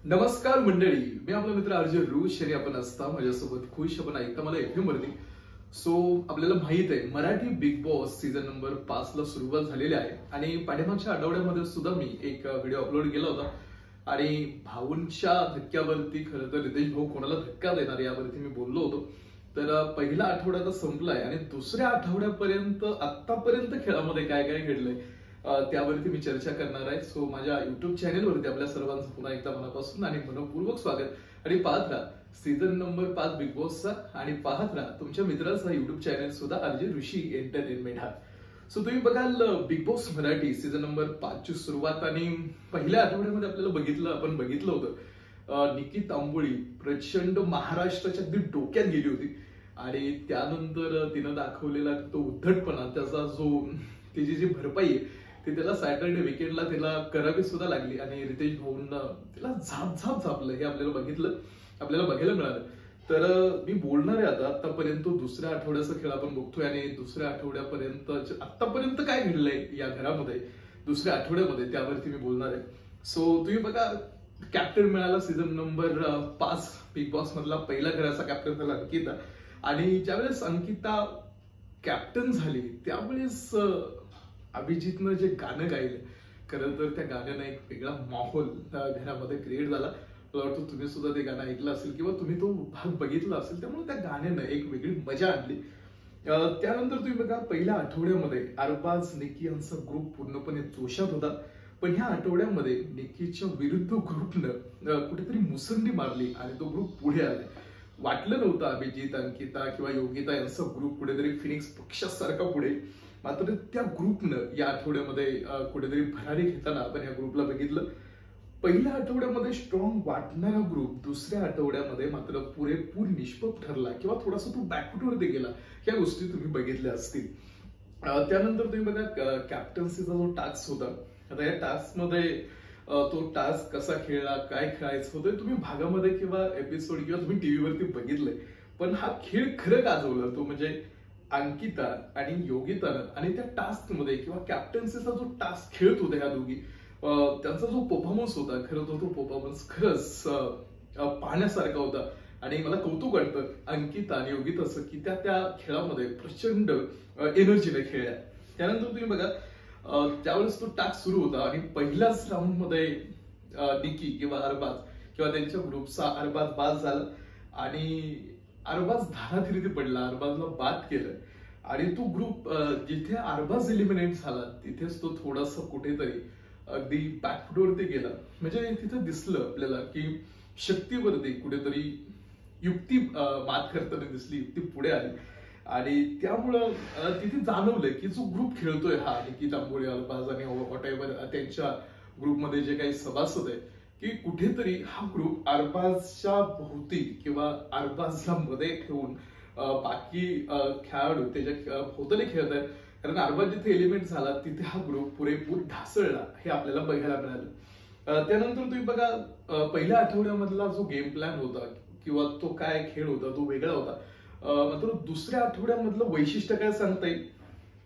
नमस्कार मंडळी, मी आपला मित्र अर्जुन रुश आणि आपण असता माझ्यासोबत खुश आपण ऐकता मला एफएम वरती. सो आपल्याला माहित आहे Marathi big boss season number 5 ला सुरुवात झालेली आहे आणि पाठीमागच्या आठवड्यामध्ये सुद्धा मी एक व्हिडिओ अपलोड केला होता आणि भाऊंच्या धक्क्यावरती खरं तर रितेश भाऊ कोणाला धक्का देणार यावरती मी बोललो होतो. तर पहिला आठवडा आता संपलाय आणि दुसऱ्या आठवड्यापर्यंत आतापर्यंत खेळामध्ये काय काय घडलंय त्यावरती मी चर्चा करणार आहे. सो माझ्या युट्यूब चॅनेलवरती आपल्या सर्वांचं पुन्हा एकदा मनापासून आणि मनपूर्वक स्वागत आणि पाहत राहा सीझन नंबर 5 बिग बॉसचा आणि पाहत राहा तुमच्या मित्राचा युट्यूब चॅनेल सुद्धा अर्जुन ऋषी एंटरटेनमेंट हा. सो तुम्ही बघाल big boss Marathi season number 5 ची सुरुवात आणि पहिल्या आठवड्यामध्ये आपल्याला आपण बघितलं होतं निकी तांबोळी प्रचंड महाराष्ट्राच्या अगदी डोक्यात गेली होती आणि त्यानंतर तिनं दाखवलेला तो उद्धटपणा त्याचा जो तिची जी भरपाई आहे ती त्याला सॅटर्डे वीकेंडला तिला करावी सुद्धा लागली आणि रितेश भाऊंना तिला झाप झापलं हे आपल्याला बघायला मिळालं. तर मी बोलणार आहे आतापर्यंत दुसऱ्या आठवड्याचा खेळ आपण बघतोय आणि दुसऱ्या आठवड्यापर्यंत आतापर्यंत काय घडलंय या घरामध्ये दुसऱ्या आठवड्यामध्ये त्यावरती मी बोलणार आहे. सो तुम्ही बघा कॅप्टन मिळाला सीझन नंबर 5 बिग बॉस मधला पहिला घराचा कॅप्टन झाला अंकिता आणि ज्यावेळेस अंकिता कॅप्टन झाली त्यावेळेस अभिजितनं जे गाणं गायलं खरं तर त्या गाण्यानं एक वेगळा माहोल घरामध्ये क्रिएट झाला. मला वाटतं तुम्ही सुद्धा ते गाणं ऐकलं असेल किंवा तुम्ही तो भाग बघितला असेल त्यामुळे त्या गाण्यानं एक वेगळी मजा आणली. त्यानंतर तुम्ही बघा पहिल्या आठवड्यामध्ये अरबाज निकी यांचा ग्रुप पूर्णपणे जोशात होता पण ह्या आठवड्यामध्ये निकीच्या विरुद्ध ग्रुपनं कुठेतरी मुसंडी मारली आणि तो ग्रुप पुढे आला. वाटलं नव्हतं अभिजित अंकिता किंवा योगिता यांचा ग्रुप कुठेतरी फिनिक्स पक्षासारखा पुढे, मात्र त्या ग्रुपनं या आठवड्यामध्ये कुठेतरी भरारी घेताना आपण या ग्रुपला बघितलं. पहिल्या आठवड्यामध्ये स्ट्रॉंग वाटणारा ग्रुप दुसऱ्या आठवड्यामध्ये मात्र पुरेपूर निष्प्रभ ठरला किंवा थोडासा तो बॅकफुटवरती गेला. या गोष्टी तुम्ही बघितल्या असतील. त्यानंतर तुम्ही बघा कॅप्टन्सीचा जो टास्क होता आता या टास्क मध्ये तो टास्क कसा खेळला काय खेळायचं होतं तुम्ही भागामध्ये किंवा एपिसोड किंवा तुम्ही टीव्हीवरती बघितलंय पण हा खेळ खरं गाजवला तो म्हणजे अंकिता आणि योगितानं आणि त्या टास्क मध्ये किंवा कॅप्टन्सीचा जो टास्क खेळत होता ह्या दोघी त्यांचा जो परफॉर्मन्स होता खरं तो परफॉर्मन्स खरंच पाहण्यासारखा होता आणि मला कौतुक वाटतं अंकिता आणि योगिताचं की त्या खेळामध्ये प्रचंड एनर्जीने खेळल्या. त्यानंतर तुम्ही बघा त्यावेळेस तो टास्क सुरू होता आणि पहिल्याच राऊंड मध्ये निकी किंवा अरबाज किंवा त्यांच्या ग्रुपचा अरबाज बाद झाला आणि अरबाज धाराथिरीती पडला, अरबाजला बाद केलं आणि तो ग्रुप जिथे अरबाज एलिमिनेट झाला तिथेच तो थोडासा कुठेतरी अगदी बॅकफुटवरती गेला. म्हणजे तिथं दिसलं आपल्याला की शक्तीवरती कुठेतरी युक्ती मात करताना दिसली, युक्ती पुढे आली आणि त्यामुळं तिथे जाणवलं की जो ग्रुप खेळतोय हा निकी तांबोळी अरबाज आणि व्हॉट एव्हर त्यांच्या ग्रुपमध्ये जे काही सभासद आहे की कुठेतरी हा ग्रुप अरबाजच्या भोवती किंवा अरबाजला मध्ये ठेवून बाकी खेळाडू त्याच्या भोवताली खेळत आहेत कारण अरबाज जिथे एलिमेंट झाला तिथे हा ग्रुप पुरेपूर ढासळला हे आपल्याला बघायला मिळालं. त्यानंतर तुम्ही बघा पहिल्या आठवड्यामधला जो गेम प्लॅन होता किंवा तो काय खेळ होता तो वेगळा होता. मात्र दुसऱ्या आठवड्यामधलं वैशिष्ट्य काय सांगता येईल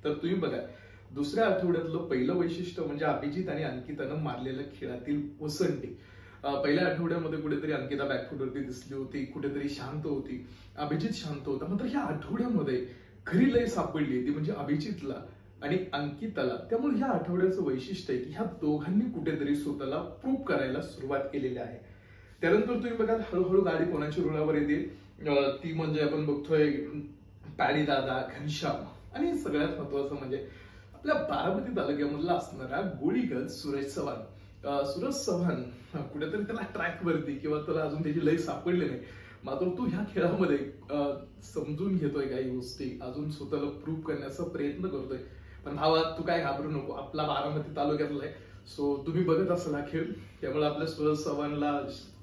तर तुम्ही बघा दुसऱ्या आठवड्यातलं पहिलं वैशिष्ट्य म्हणजे अभिजित आणि अंकितानं मारलेल्या खेळातील मुसंडी. पहिल्या आठवड्यामध्ये कुठेतरी अंकिता बॅकफुटवरती दिसली होती, कुठेतरी शांत होती, अभिजित शांत होता. मात्र ह्या आठवड्यामध्ये खरी लय सापडली ती म्हणजे अभिजितला आणि अंकिताला. त्यामुळे ह्या आठवड्याचं वैशिष्ट्य आहे की ह्या दोघांनी कुठेतरी स्वतःला प्रूव्ह करायला सुरुवात केलेली आहे. त्यानंतर तुम्ही बघा हळूहळू गाडी कोणाच्या रुळावर येते ती म्हणजे आपण बघतोय पॅडी दादा, घनश्याम आणि सगळ्यात महत्वाचं म्हणजे आपल्या बारामती तालुक्यामधला असणारा गोळीगज सूरज चव्हाण. सूरज चव्हाण कुठेतरी त्याला ट्रॅक वरती किंवा त्याला अजून त्याची लय सापडली नाही मात्र तो ह्या खेळामध्ये समजून घेतोय काही गोष्टी, अजून स्वतःला प्रूव्ह करण्याचा प्रयत्न करतोय. पण भावा तू काय घाबरू नको, आपला बारामती तालुक्यातला आहे. सो तुम्ही बघत असाल हा खेळ त्यामुळे आपल्या सूरज चव्हाणला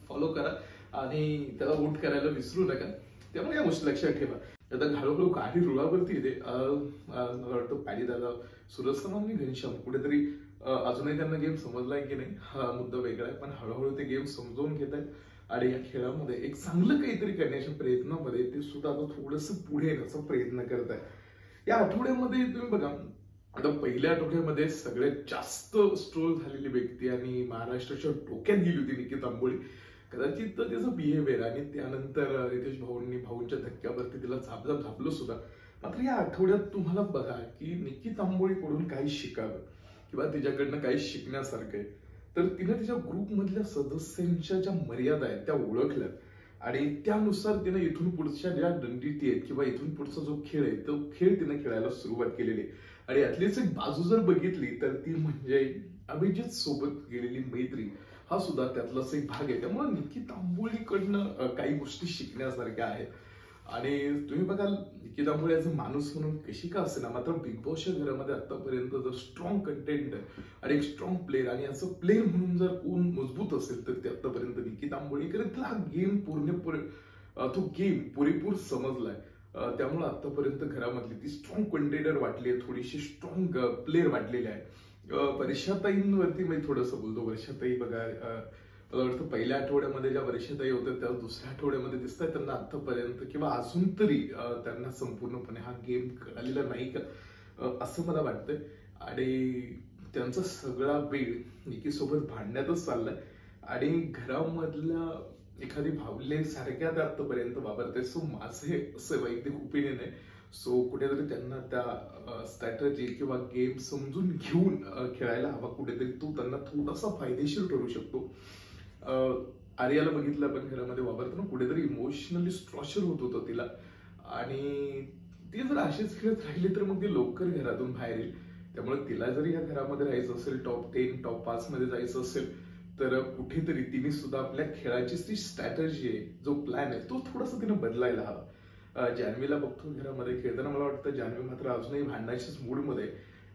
फॉलो करा आणि त्याला वोट करायला विसरू नका. त्यामुळे या गोष्टी लक्षात ठेवा. आता हळूहळू गाडी रुळावरती येते. मला वाटतं पॅडी दादा, सूरज चव्हाण आणि घनश्याम कुठेतरी अजूनही त्यांना गेम समजलाय की नाही हा मुद्दा वेगळा आहे पण हळूहळू ते गेम समजून घेत आहेत आणि या खेळामध्ये एक चांगलं काहीतरी करण्याच्या प्रयत्नामध्ये ते सुद्धा आता थोडंसं पुढे येण्याचा प्रयत्न करत आहे. या आठवड्यामध्ये तुम्ही बघा आता पहिल्या आठवड्यामध्ये सगळ्यात जास्त स्ट्रोल झालेली व्यक्ती आणि महाराष्ट्राच्या डोक्यात गेली होती निकी तांबोळी. कदाचित तर त्याचं बिहेवियर आणि त्यानंतर रितेश भाऊंच्या धक्क्यावरती तिला झापलं सुद्धा. मात्र या आठवड्यात तुम्हाला बघा की निकी तांबोळीकडून काही शिकावं किंवा तिच्याकडनं काही शिकण्यासारखं आहे. तर तिने तिच्या ग्रुपमधल्या सदस्यांच्या ज्या मर्यादा आहेत त्या ओळखल्यात आणि त्यानुसार तिने इथून पुढच्या ज्या रणनीती आहेत किंवा इथून पुढचा जो खेळ आहे तो खेळ तिने खेळायला सुरुवात केलेली आहे. आणि यातलीच एक बाजू जर बघितली तर ती म्हणजे अभिजित सोबत गेलेली मैत्री हा सुद्धा त्यातलाच एक भाग आहे. त्यामुळे निकी तांबोळीकडनं काही गोष्टी शिकण्यासारख्या आहेत. आणि तुम्ही बघाल निकी तांबोळी ऍज अ माणूस म्हणून कशी का असेना, मात्र बिग बॉसच्या घरामध्ये आतापर्यंत जर स्ट्रॉंग कंटेंट आणि एक स्ट्रॉंग प्लेअर आणि असं प्लेअर म्हणून जर कोण मजबूत असेल तर ते आतापर्यंत निकी तांबोळी. कारण तिला गेम तो गेम पुरेपूर समजलाय. त्यामुळे आतापर्यंत घरामधली ती स्ट्रॉंग कंटेंडर वाटली आहे, थोडीशी स्ट्रॉंग प्लेअर वाटलेली आहे. वर्षाताईंवरती मी थोडंसं बोलतो. वर्षाताई बघा, मला वाटतं पहिल्या आठवड्यामध्ये ज्या वर्षाताई होत्या त्या दुसऱ्या आठवड्यामध्ये दिसतात त्यांना आतापर्यंत किंवा अजून तरी त्यांना संपूर्णपणे हा गेम कळालेला नाही का असं मला वाटतंय. आणि त्यांचा सगळा वेळ निकी सोबत भांडण्यातच चाललाय आणि घरामधल्या एखादी भावले सारख्या त्या आतापर्यंत वापरते. सो माझे असं वैयक्तिक ओपिनियन आहे. सो कुठेतरी त्यांना त्या स्ट्रॅटजी किंवा गेम समजून घेऊन खेळायला हवा. कुठेतरी तो त्यांना थोडासा फायदेशीर ठरू शकतो. आर्याला बघितलं आपण घरामध्ये वापरताना कुठेतरी इमोशनली स्ट्रॉचर होत होतं तिला आणि ती जर अशीच खेळत राहिली तर मग ती लवकर घरातून बाहेर येईल. त्यामुळे तिला जरी या घरामध्ये राहायचं असेल, टॉप 10 टॉप 5 मध्ये जायचं असेल तर कुठेतरी तिने सुद्धा आपल्या खेळाची जी स्ट्रॅटर्जी आहे, जो प्लॅन आहे तो थोडासा तिने बदलायला हवा. जान्हवीला बघतो घरामध्ये खेळताना, मला वाटतं जान्हवी मात्र अजूनही भांडण्याच्याच मूडमध्ये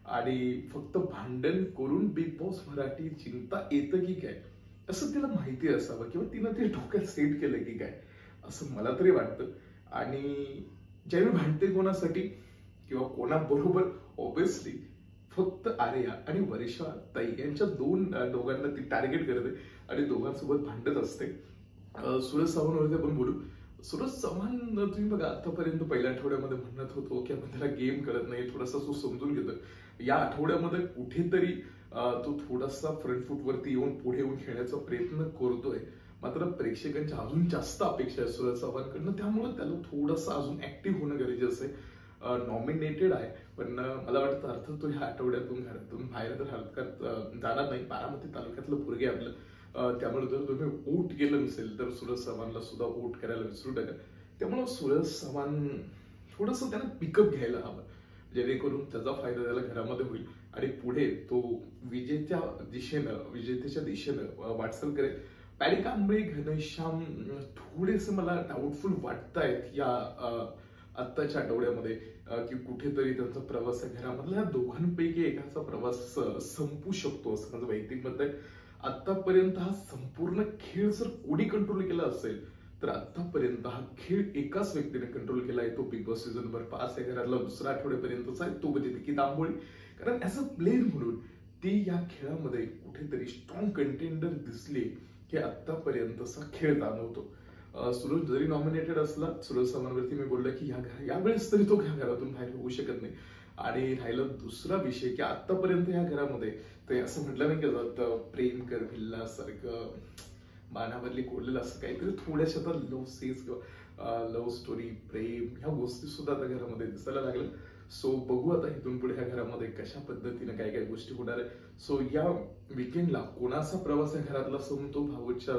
आणि फक्त भांडण करून बिग बॉस मराठी जिंकता येतं की काय असं तिला माहिती असावं किंवा तिनं ते डोक्यात सेट केलं की काय असं मला तरी वाटतं. आणि ज्यावेळी भांडते कोणासाठी किंवा कोणाबरोबर, ऑब्विसली फक्त आर्या आणि वर्षा ताई यांच्या दोघांना ती टार्गेट करते आणि दोघांसोबत भांडत असते. सूरज चव्हाणवरती आपण बोलू. सूरज चव्हाण तुम्ही बघा आतापर्यंत पहिल्या आठवड्यामध्ये म्हणत होतो की आपण त्याला गेम कळत नाही, थोडासा तो समजून घेतोय. या आठवड्यामध्ये कुठेतरी तो थोडासा फ्रंट फूट वरती येऊन पुढे येऊन खेळण्याचा प्रयत्न करतोय. मात्र प्रेक्षकांच्या अजून जास्त अपेक्षा आहे सूरज चव्हाणकडनं, त्यामुळे त्याला थोडंसं अजून ऍक्टिव्ह होणं गरजेचं आहे. नॉमिनेटेड आहे पण मला वाटतं अर्थात तो ह्या आठवड्यातून घरातून बाहेर तर हलकात जाणार नाही. बारामती तालुक्यातलं पोरगे आपलं, त्यामुळे जर तुम्ही वोट केलं नसेल तर सूरज चव्हाणला सुद्धा वोट करायला विसरू नका. त्यामुळे सूरज चव्हाण थोडस त्याला पिकअप घ्यायला हवं जेणेकरून त्याचा फायदा त्याला घरामध्ये होईल आणि पुढे तो विजेतेच्या दिशेनं वाटचाल करेल. पॅडी कांबळे, घनश्याम थोडेसे मला डाऊटफुल वाटतायत या आत्ताच्या आठवड्यामध्ये की कुठेतरी त्यांचा प्रवास घरामधल्या दोघांपैकी एकाचा प्रवास संपू शकतो असं माझं वैयक्तिक मत आहे. आतापर्यंत हा संपूर्ण खेळ जर कोणी कंट्रोल केला असेल तर आतापर्यंत हा खेळ एकाच व्यक्तीने कंट्रोल केला आहे. तो बिग बॉस सीझन नंबर 5 या घरातला दुसऱ्या आठवड्यापर्यंतचा आहे, तो म्हणजे निकी तांबोळी. कारण ऍज अ प्लेअर म्हणून ती या खेळामध्ये कुठेतरी स्ट्रॉंग कंटेंडर दिसली की आतापर्यंतचा खेळ जाणवतो. सूरज जरी नॉमिनेटेड असला, सूरज चव्हाणवरती मी बोललो की यावेळेस तरी तो घरातून बाहेर होऊ शकत नाही. आणि राहिला दुसरा विषय की आतापर्यंत या घरामध्ये ते असं म्हटलं नाही की जातं प्रेम कर भिल्ला सारखं मानावरली कोरलेलं असं काहीतरी थोड्याशा तर लव्ह स्टोरी, प्रेम ह्या गोष्टी सुद्धा आता घरामध्ये दिसायला लागल्या. सो बघू आता इथून पुढे ह्या घरामध्ये कशा पद्धतीने काय काय गोष्टी होणार आहे. सो या विकेंडला कोणाचा प्रवास आहे घरातला समतो भाऊच्या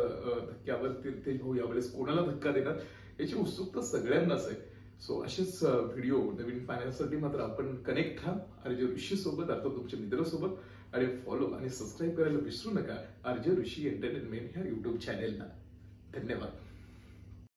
धक्क्यावरती ते भाऊ यावेळेस कोणाला धक्का देणार याची उत्सुकता सगळ्यांनाच आहे. सो असेच व्हिडिओ नवीन पाहण्यासाठी मात्र आपण कनेक्ट राहा आरजे ऋषी सोबत, अर्थात तुमच्या मित्रासोबत. आणि फॉलो आणि सबस्क्राईब करायला विसरू नका आरजे ऋषी एंटरटेनमेंट ह्या युट्यूब चॅनेलला. धन्यवाद.